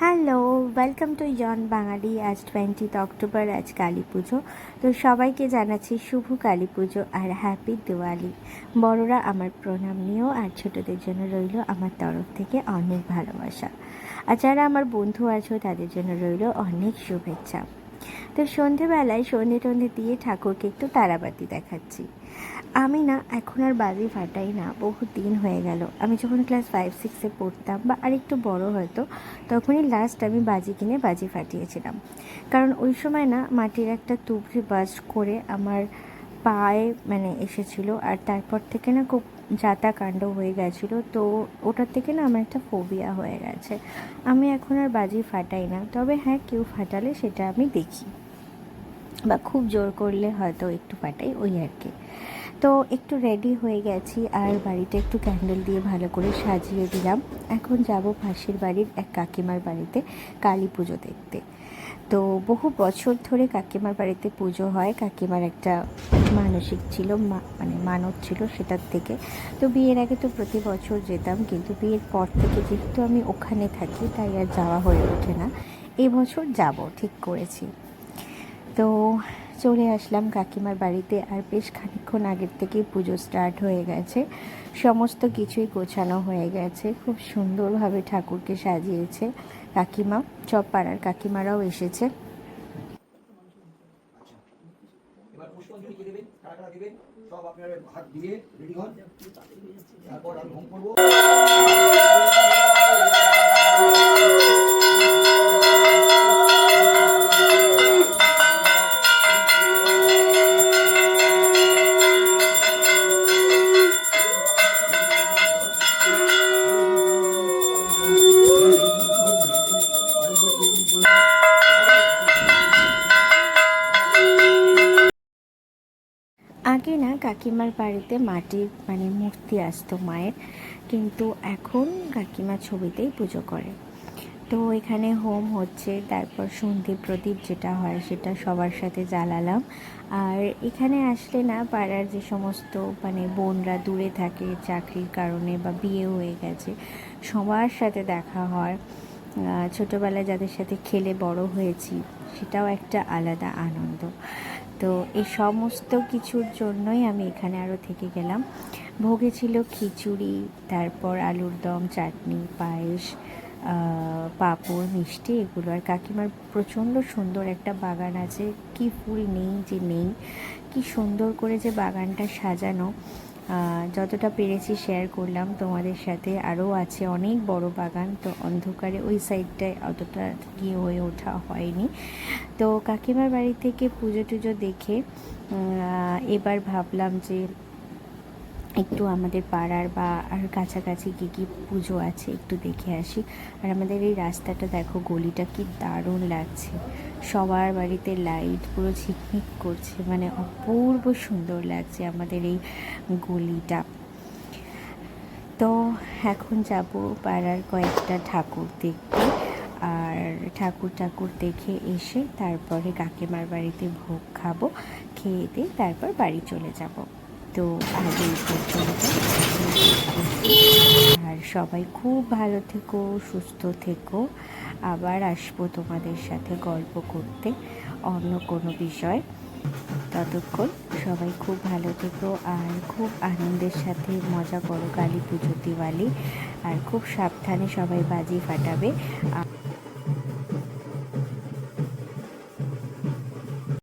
Hello, welcome to জন বাঙালি। আজ 20 October, আজ কালী পুজো। তো সবাইকে জানাচ্ছি শুভ কালী পুজো আর হ্যাপি দিওয়ালি। বড়রা আমার প্রণাম নিও, আর ছোটদের জন্য রইল আমার তরফ থেকে অনেক ভালোবাসা। আর যারা আমার বন্ধু আছো তাদের জন্য রইল অনেক শুভেচ্ছা। তো সন্ধেবেলায় সন্ধে টন্ধে দিয়ে ঠাকুরকে একটু তারাবাতি দেখাচ্ছি। আমি না এখন আর বাজি ফাটাই না, বহু দিন হয়ে গেল। আমি যখন ক্লাস 5-6-এ পড়তাম বা আরেকটু বড় হয়তো, তখনই লাস্ট আমি বাজি কিনে বাজি ফাটিয়েছিলাম। কারণ ওই সময় না মাটির একটা তুবড়ি বাস্ট করে আমার পায়ে এসেছিলো, আর তারপর থেকে না খুব যাতা কাণ্ড হয়ে গেছিলো। তো ওটার থেকে না আমার একটা ফোবিয়া হয়ে গেছে। আমি এখন আর বাজি ফাটাই না, তবে হ্যাঁ, কেউ ফাটালে সেটা আমি দেখি, বা খুব জোর করলে হয়তো একটু ফাটাই, ওই আর কি। তো একটু রেডি হয়ে গেছি, আর বাড়িটা একটু ক্যান্ডেল দিয়ে ভালো করে সাজিয়ে দিলাম। এখন যাব পাশের বাড়ির এক কাকিমার বাড়িতে কালী পুজো দেখতে। তো বহু বছর ধরে কাকিমার বাড়িতে পুজো হয়। কাকিমার একটা মানসিক ছিল, মানত ছিল সেটার থেকে। তো বিয়ের আগে তো প্রতি বছর যেতাম, কিন্তু বিয়ের পর থেকে যেহেতু আমি ওখানে থাকি তাই আর যাওয়া হয়ে ওঠে না। এবছর যাব ঠিক করেছি। তো চলে আসলাম কাকিমার বাড়িতে, আর বেশ খানিকক্ষণ আগের থেকেই পুজো স্টার্ট হয়ে গেছে। সমস্ত কিছুই গোছানো হয়ে গেছে, খুব সুন্দরভাবে ঠাকুরকে সাজিয়েছে কাকিমা। সব পাড়ার কাকিমারাও এসেছে। এবার পুষ্পাঞ্জলি কে দেবেন, কারা কারা দেবেন সব আপনারা হাত দিয়ে রেডি হন। তারপর আমি হোম করবো। আগে না কাকিমার বাড়িতে মাটির মূর্তি আসতো মায়ের, কিন্তু এখন কাকিমা ছবিতেই পুজো করে। তো এখানে হোম হচ্ছে, তারপর সন্ধি প্রদীপ যেটা হয় সেটা সবার সাথে জ্বালালাম। আর এখানে আসলে না পাড়ার যে সমস্ত বোনরা দূরে থাকে চাকরির কারণে বা বিয়ে হয়ে গেছে, সবার সাথে দেখা হয়। ছোটোবেলায় যাদের সাথে খেলে বড় হয়েছি, সেটাও একটা আলাদা আনন্দ। তো এই সমস্ত কিছুর জন্যই আমি এখানে আরও থেকে গেলাম। ভোগে ছিল খিচুড়ি, তারপর আলুর দম, চাটনি, পায়েস, পাঁপড়, মিষ্টি, এগুলো। আর কাকিমার প্রচণ্ড সুন্দর একটা বাগান আছে, কি ফুল নেই যে নেই, কি সুন্দর করে যে বাগানটা সাজানো। যতটা পেরেছি শেয়ার করলাম তোমাদের সাথে। আরও আছে অনেক বড় বাগান, তো অন্ধকারে ওই সাইডটায় অতটা গিয়ে হয়ে ওঠা হয়নি। তো কাকিমার বাড়ি থেকে পুজো টুজো দেখে এবার ভাবলাম যে একটু আমাদের পাড়ার বা আর কাছাকাছি কী কী পুজো আছে একটু দেখে আসি। আর আমাদের এই রাস্তাটা দেখো, গলিটা কি দারুণ লাগছে। সবার বাড়িতে লাইট পুরো ঝিকমিক করছে, অপূর্ব সুন্দর লাগছে আমাদের এই গলিটা। তো এখন যাব পাড়ার কয়েকটা ঠাকুর দেখতে, আর ঠাকুর দেখে এসে তারপরে কাকিমার বাড়িতে ভোগ খাবো। খেয়ে দিয়ে তারপর বাড়ি চলে যাব। তো আজ এই পর্যন্ত। আর সবাই খুব ভালো থেকো, সুস্থ থেকো। আবার আসবো তোমাদের সাথে গল্প করতে অন্য কোনো বিষয়। ততক্ষণ সবাই খুব ভালো থেকো, আর খুব আনন্দের সাথে মজা করো কালী পুজো, দিওয়ালি। আর খুব সাবধানে সবাই বাজি ফাটাবে।